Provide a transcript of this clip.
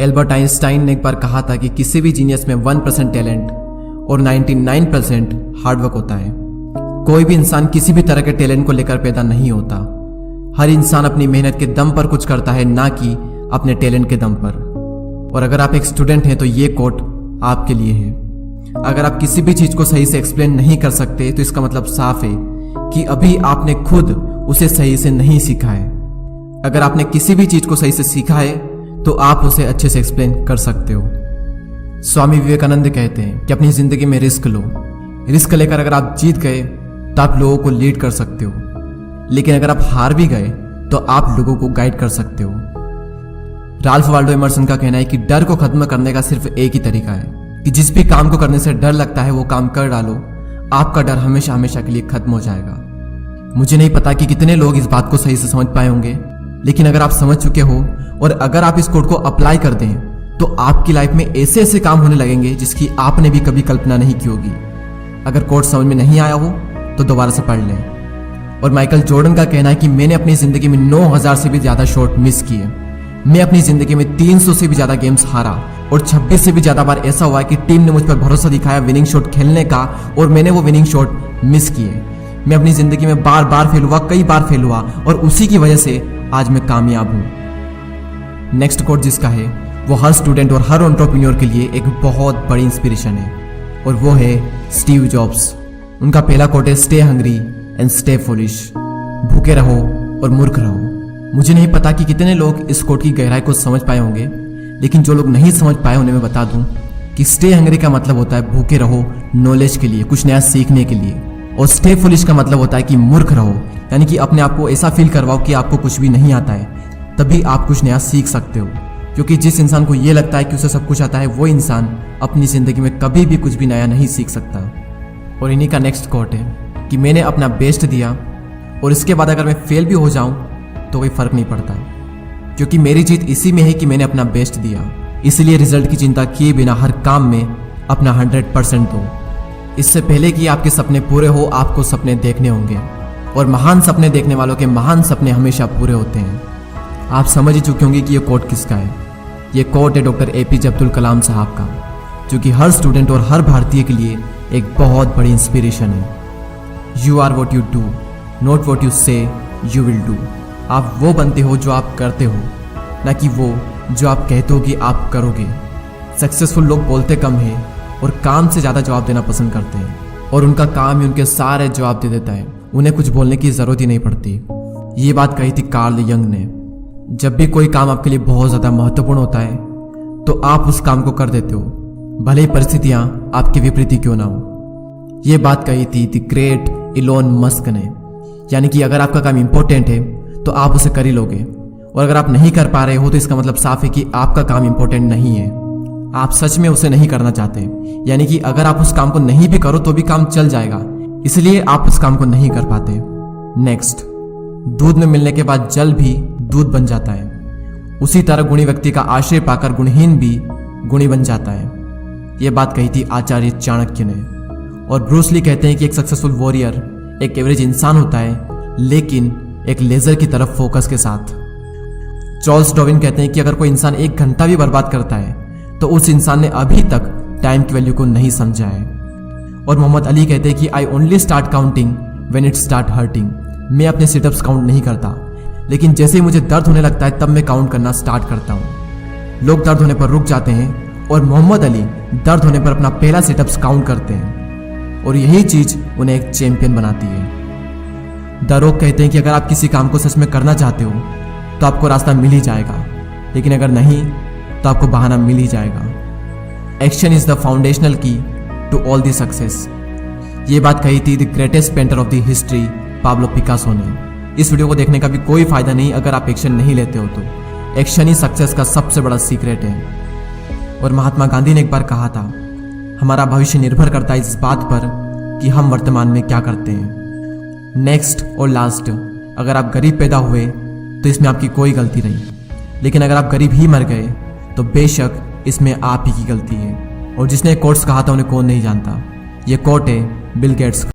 Albert Einstein ने एक बार कहा था कि किसी भी जीनियस में 1% टैलेंट और 99% हार्डवर्क होता है। कोई भी इंसान किसी भी तरह के टैलेंट को लेकर पैदा नहीं होता। हर इंसान अपनी मेहनत के दम पर कुछ करता है, ना कि अपने टैलेंट के दम पर। और अगर आप एक स्टूडेंट हैं तो ये कोट आपके लिए है। अगर आप किसी भी चीज को सही से एक्सप्लेन नहीं कर सकते तो इसका मतलब साफ है कि अभी आपने खुद उसे सही से नहीं सीखा है। अगर आपने किसी भी चीज को सही से सीखा है तो आप उसे अच्छे से एक्सप्लेन कर सकते हो। स्वामी विवेकानंद कहते हैं कि अपनी जिंदगी में रिस्क लो। रिस्क लेकर अगर आप जीत गए तो आप लोगों को लीड कर सकते हो, लेकिन अगर आप हार भी गए तो आप लोगों को गाइड कर सकते हो। राल्फ वाल्डो एमर्सन का कहना है कि डर को खत्म करने का सिर्फ एक ही तरीका है कि जिस भी काम को करने से डर लगता है वो काम कर डालो, आपका डर हमेशा हमेशा के लिए खत्म हो जाएगा। मुझे नहीं पता कि कितने लोग इस बात को सही से समझ पाए होंगे, लेकिन अगर आप समझ चुके हो और अगर आप इस कोड को अप्लाई कर दें तो आपकी लाइफ में ऐसे ऐसे काम होने लगेंगे जिसकी आपने भी कभी कल्पना नहीं की होगी। अगर कोड समझ में नहीं आया हो तो दोबारा से पढ़ लें। और माइकल जॉर्डन का कहना है कि मैंने अपनी जिंदगी में 9000 से भी ज्यादा शॉट मिस किए। मैं अपनी जिंदगी में 300 से भी ज्यादा गेम्स हारा और 26 से भी ज्यादा बार ऐसा हुआ कि टीम ने मुझ पर भरोसा दिखाया विनिंग शॉट खेलने का और मैंने वो विनिंग शॉट मिस किए। मैं अपनी जिंदगी में बार बार फेल हुआ, कई बार फेल हुआ और उसी की वजह से आज मैं कामयाब हूं। नेक्स्ट कोट जिसका है वो हर स्टूडेंट और हर एंटरप्रेन्योर के लिए एक बहुत बड़ी इंस्पिरेशन है और वो है स्टीव जॉब्स। उनका पहला कोट है stay hungry and stay foolish. भूखे रहो और मूर्ख रहो। मुझे नहीं पता कि कितने लोग इस कोट की गहराई को समझ पाए होंगे, लेकिन जो लोग नहीं समझ पाए उन्हें मैं बता दूं कि स्टे हंग्री का मतलब होता है भूखे रहो नॉलेज के लिए, कुछ नया सीखने के लिए। और स्टे फुलिश का मतलब होता है कि मूर्ख रहो, यानी कि अपने आप को ऐसा फील करवाओ कि आपको कुछ भी नहीं आता है, तभी आप कुछ नया सीख सकते हो। क्योंकि जिस इंसान को यह लगता है कि उसे सब कुछ आता है वो इंसान अपनी जिंदगी में कभी भी कुछ भी नया नहीं सीख सकता। और इन्हीं का नेक्स्ट कोट है कि मैंने अपना बेस्ट दिया और इसके बाद अगर मैं फेल भी हो जाऊं तो कोई फर्क नहीं पड़ता, क्योंकि मेरी जीत इसी में है कि मैंने अपना बेस्ट दिया। इसलिए रिजल्ट की चिंता किए बिना हर काम में अपना 100% दो। इससे पहले कि आपके सपने पूरे हो आपको सपने देखने होंगे, और महान सपने देखने वालों के महान सपने हमेशा पूरे होते हैं। आप समझ ही चुके होंगे कि ये कोट किसका है। ये कोट है डॉक्टर APJ अब्दुल कलाम साहब का, जो कि हर स्टूडेंट और हर भारतीय के लिए एक बहुत बड़ी इंस्पिरेशन है। You are what you do, not what you say you will do. आप वो बनते हो जो आप करते हो, ना कि वो जो आप कहते हो कि आप करोगे। सक्सेसफुल लोग बोलते कम हैं और काम से ज़्यादा जवाब देना पसंद करते हैं, और उनका काम ही उनके सारे जवाब दे देता है। उन्हें कुछ बोलने की ज़रूरत ही नहीं पड़ती। ये बात कही थी कार्ल यंग ने। जब भी कोई काम आपके लिए बहुत ज़्यादा महत्वपूर्ण होता है तो आप उस काम को कर देते हो, भले ही परिस्थितियाँ आपके विपरीत क्यों ना हो। ये बात कही थी द ग्रेट इलोन मस्क ने, यानी कि अगर आपका काम इंपॉर्टेंट है तो आप उसे कर ही लोगे, और अगर आप नहीं कर पा रहे हो तो इसका मतलब साफ है कि आपका काम इंपॉर्टेंट नहीं है। आप सच में उसे नहीं करना चाहते, यानी कि अगर आप उस काम को नहीं भी करो तो भी काम चल जाएगा, इसलिए आप उस काम को नहीं कर पाते। नेक्स्ट, दूध में मिलने के बाद जल भी दूध बन जाता है, उसी तरह गुणी व्यक्ति का आश्रय पाकर गुणहीन भी गुणी बन जाता है। यह बात कही थी आचार्य चाणक्य ने। और ब्रूस ली कहते हैं कि एक सक्सेसफुल वॉरियर एक एवरेज इंसान होता है, लेकिन एक लेजर की तरफ फोकस के साथ। चार्ल्स डार्विन कहते हैं कि अगर कोई इंसान 1 घंटा भी बर्बाद करता है तो उस इंसान ने अभी तक टाइम की वैल्यू को नहीं समझा है। और मोहम्मद अली कहते हैं कि I only start counting when it start hurting. मैं अपने सिटअप्स काउंट नहीं करता, लेकिन जैसे ही मुझे दर्द होने लगता है तब मैं काउंट करना स्टार्ट करता हूँ। लोग दर्द होने पर रुक जाते हैं और मोहम्मद अली दर्द होने पर अपना पहला सिटअप्स काउंट करते हैं, और यही चीज उन्हें एक चैंपियन बनाती है। द रॉक कहते हैं कि अगर आप किसी काम को सच में करना चाहते हो तो आपको रास्ता मिल ही जाएगा, लेकिन अगर नहीं तो आपको बहाना मिल ही जाएगा। एक्शन इज द फाउंडेशनल की टू ऑल द सक्सेस। ये बात कही थी the greatest painter of the history Pablo Picasso ने। इस वीडियो को देखने का भी कोई फायदा नहीं अगर आप एक्शन नहीं लेते हो तो। एक्शन ही सक्सेस का सबसे बड़ा सीक्रेट है। और महात्मा गांधी ने एक बार कहा था, हमारा भविष्य निर्भर करता है इस बात पर कि हम वर्तमान में क्या करते हैं। नेक्स्ट और लास्ट, अगर आप गरीब पैदा हुए तो इसमें आपकी कोई गलती नहीं, लेकिन अगर आप गरीब ही मर गए तो बेशक इसमें आप ही की गलती है। और जिसने कोट्स कहा था उन्हें कौन नहीं जानता। ये कोट है बिल गेट्स।